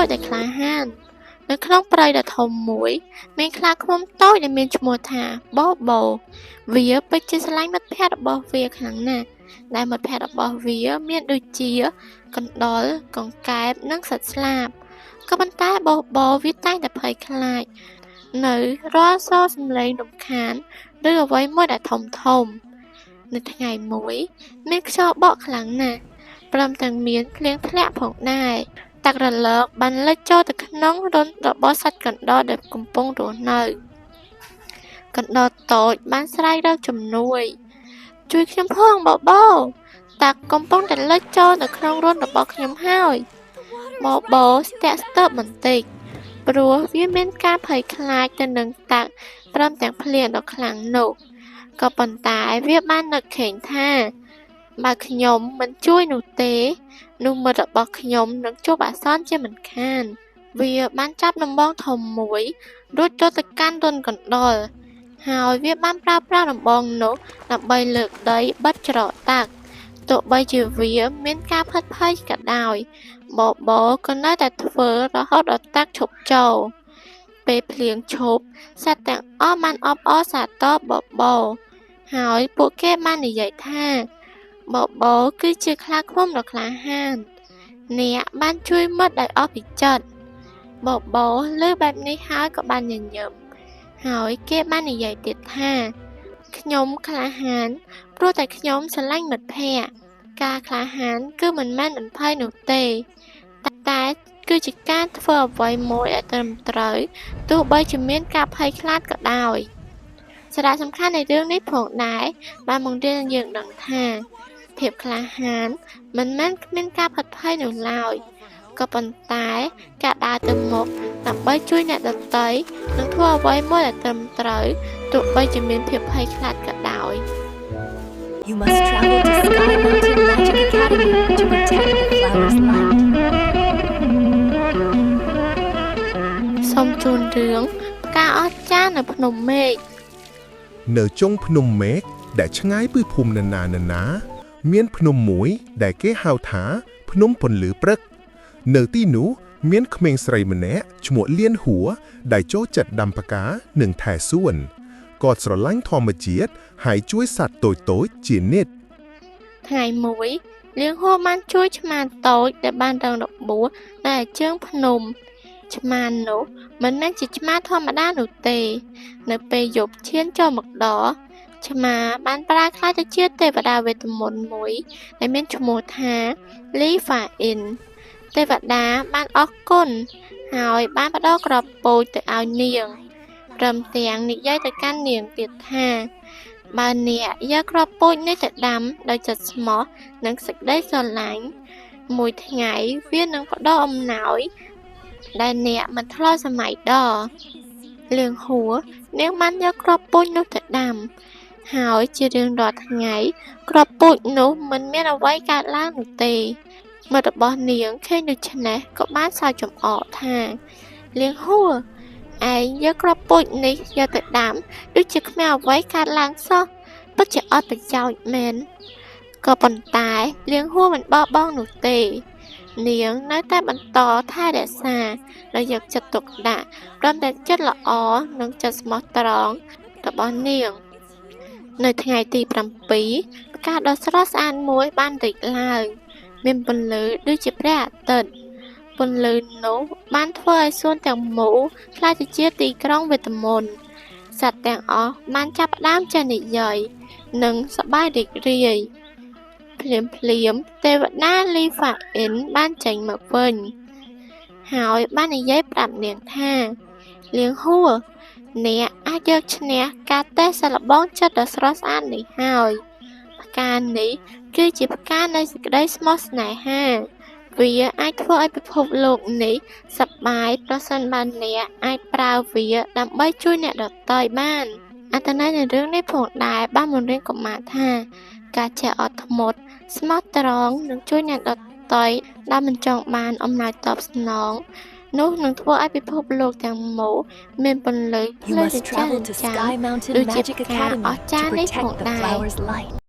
ចដែលក្លាហាននៅក្នុងព្រៃដ៏ធំមួយមានខ្លាឃ្មុំតូចដែលមានឈ្មោះថាបូបូវាពិតជាស្រឡាញ់មិត្តភក្តិរបស់វាខ្លាំងណាស់ដែលមិត្តភក្តិរបស់វាមានដូចជាកណ្ដុរកង្កែបនិងសត្វស្លាបក៏ប៉ុន្តែបូបូវាតែងតែភ័យខ្លាចនៅរាល់សូរសំឡេងរំខានឬអ្វីមួយដែលធំនៅថ្ងៃមួយមានខ្យល់បក់ខ្លាំងណាស់ព្រមទាំងមានភ្លៀងធ្លាក់ផងដែរទឹករលកបានលិចចូលទៅក្នុងរន្ធរបស់សត្វកណ្ដុរដែលកំពុងរស់នៅកណ្ដុរតូចបានស្រែករកជំនួយជួយខ្ញុំផងបបោតាកំពុងតែលិចចូលនៅក្នុងរន្ធរបស់ខ្ញុំហើយបបោស្ទាក់ស្ទើរបន្តិចព្រោះវាមានការភ័យខ្លាចទៅនឹងតាក់ព្រមទាំងភ្លៀងដ៏ខ្លាំងនោះក៏ប៉ុន្តែវាបាននឹកឃើញថាបើខ្ញុំមិនជួយនោះទេនោះមិត្តរបស់ខ្ញុំនឹងជួបអាសន្នជាមិនខានវាបានចាប់ដំបងធំមួយរួចចូលទៅកាន់រន្ធកណ្ដុរហើយវាបានប្រើប្រាស់ដំបងនោះដើម្បីលើកដីបិទច្រកតាក់ទោះបីជាវាមានការផិតភ័យក៏ដោយបបោក៏នៅតែធ្វើរហូតដល់តាក់ឈប់ចូលពេលភ្លៀងឈប់សត្វទាំងអស់បានអបអរសាទរបបោហើយពួកគេបាននិយាយថាបបោគឺជាខ្លាឃ្មុំដ៏ក្លាហានអ្នកបានជួយមិត្តដោយអស់ពីចិត្តបបោលើបែបនេះហើយក៏បានញញឹមហើយគេបាននិយាយទៀតថាខ្ញុំក្លាហានព្រោះតែខ្ញុំស្រឡាញ់មិត្តភក្តិការក្លាហានគឺមិនមែនបំភ័យនោះទេតែគឺជាការធ្វើអ្វីមួយឲ្យត្រឹមត្រូវទោះបីជាមានការភ័យខ្លាចក៏ដោយសារៈសំខាន់នៃរឿងនេះផងដែរបានបង្រៀនយើងដឹងថាភាពក្លាហានមិនមែនគ្មានការផិតភ័យនោះឡើយក៏ប៉ុន្តែការដើរទៅមុខដើម្បីជួយអ្នកដទៃនិងធ្វើអ្វីមួយដែលត្រឹមត្រូវទោះបីជាមានភាពភ័យខ្លាចក៏ដោយ You must travel to Sky Mountain Magic Academy to protect the flower's light. សូមជូនរឿងផ្កាអស្ចារ្យនៅភ្នំមេឃនៅចុងភ្នំមេឃដែលឆ្ងាយពីភូមិណានាមានភ្នំមួយដែលគេហៅថាភ្នំពន្លឺព្រឹកនៅទីនោះមានក្មេងស្រីម្នាក់ឈ្មោះលៀនហួរដែលចូលចិត្តដាំផ្កានិងថែសួនគាត់ស្រឡាញ់ធម្មជាតិហើយជួយសត្វតូចៗជានិច្ចថ្ងៃមួយលៀនហួរបានជួយឆ្មាតូចដែលបានរងរបួសនៅជើងភ្នំឆ្មានោះមិនមែនជាឆ្មាធម្មតានោះទេនៅពេលយប់ឈានចូលមកដល់ឆ្មាបានប្រែក្លាយទៅជាទេវតាវេទមន្តមួយដែលមានឈ្មោះថាលីហ្វាអ៊ីនទេវតាបានអរគុណហើយបានផ្ដល់គ្រាប់ពូជទៅឲ្យនាងព្រមទាំងនិយាយទៅកាន់នាងទៀតថាបើអ្នកយកគ្រាប់ពូជនេះទៅដាំដោយចិត្តស្មោះនិងសេចក្តីស្រឡាញ់មួយថ្ងៃវានឹងផ្ដល់អំណោយដែលអ្នកមិនធ្លាប់សម័យដល់លៀងហួរនាងបានយកគ្រាប់ពូជនោះទៅដាំហើយជារៀងរាល់ថ្ងៃគ្រាប់ពូជនោះមិនមានអ្វីកើតឡើងនោះទេមិត្តរបស់នាងឃើញដូច្នេះក៏បានសើចចំអកថាលៀងហួរឯងយកគ្រាប់ពូជនេះយកទៅដាំដូចជាគ្មានអ្វីកើតឡើងសោះពិតជាអត់ប្រយោជន៍មែនក៏ប៉ុន្តែលៀងហួរមិនបោះបង់នោះទេនាងនៅតែបន្តថែរក្សាដោយយកចិត្តទុកដាក់ព្រមទាំងចិត្តល្អនិងចិត្តស្មោះត្រង់របស់នាងនៅថ្ងៃទី7ផ្កាដ៏ស្រស់ស្អាតមួយបានរីកឡើងមានពន្លឺដូចជាព្រះអាទិត្យពន្លឺនោះបានធ្វើឲ្យសួនទាំងមូលក្លាយទៅជាទីក្រុងវេទមន្តសត្វទាំងអស់បានចាប់ផ្ដើមចេះនិយាយនិងសប្បាយរីករាយភ្លាមទេវតាលីហ្វាអ៊ីនបានចេញមកវិញហើយបាននិយាយប្រាប់នាងថាលៀងហួរអ្នកអាចយកឈ្នះការតេស្តសាកល្បងចិត្តដ៏ស្រស់ស្អាតនេះហើយផ្កានេះគឺជាផ្កានៃសេចក្តីស្មោះស្នេហាវាអាចធ្វើឲ្យពិភពលោកនេះសប្បាយប្រសិនបើអ្នកអាចប្រើវាដើម្បីជួយអ្នកដទៃបានអត្ថន័យនៃរឿងនេះផងដែរបានបង្រៀនកុមារថាការចេះអត់ធ្មត់ស្មោះត្រង់និងជួយអ្នកដទៃដែលមិនចង់បានអំណោយតបស្នងនោះនឹងធ្វើឲ្យពិភពលោកទាំងមូលមានពន្លឺភ្លើងចាស់ដូចជាផ្កាអស្ចារ្យនេះផងដែរ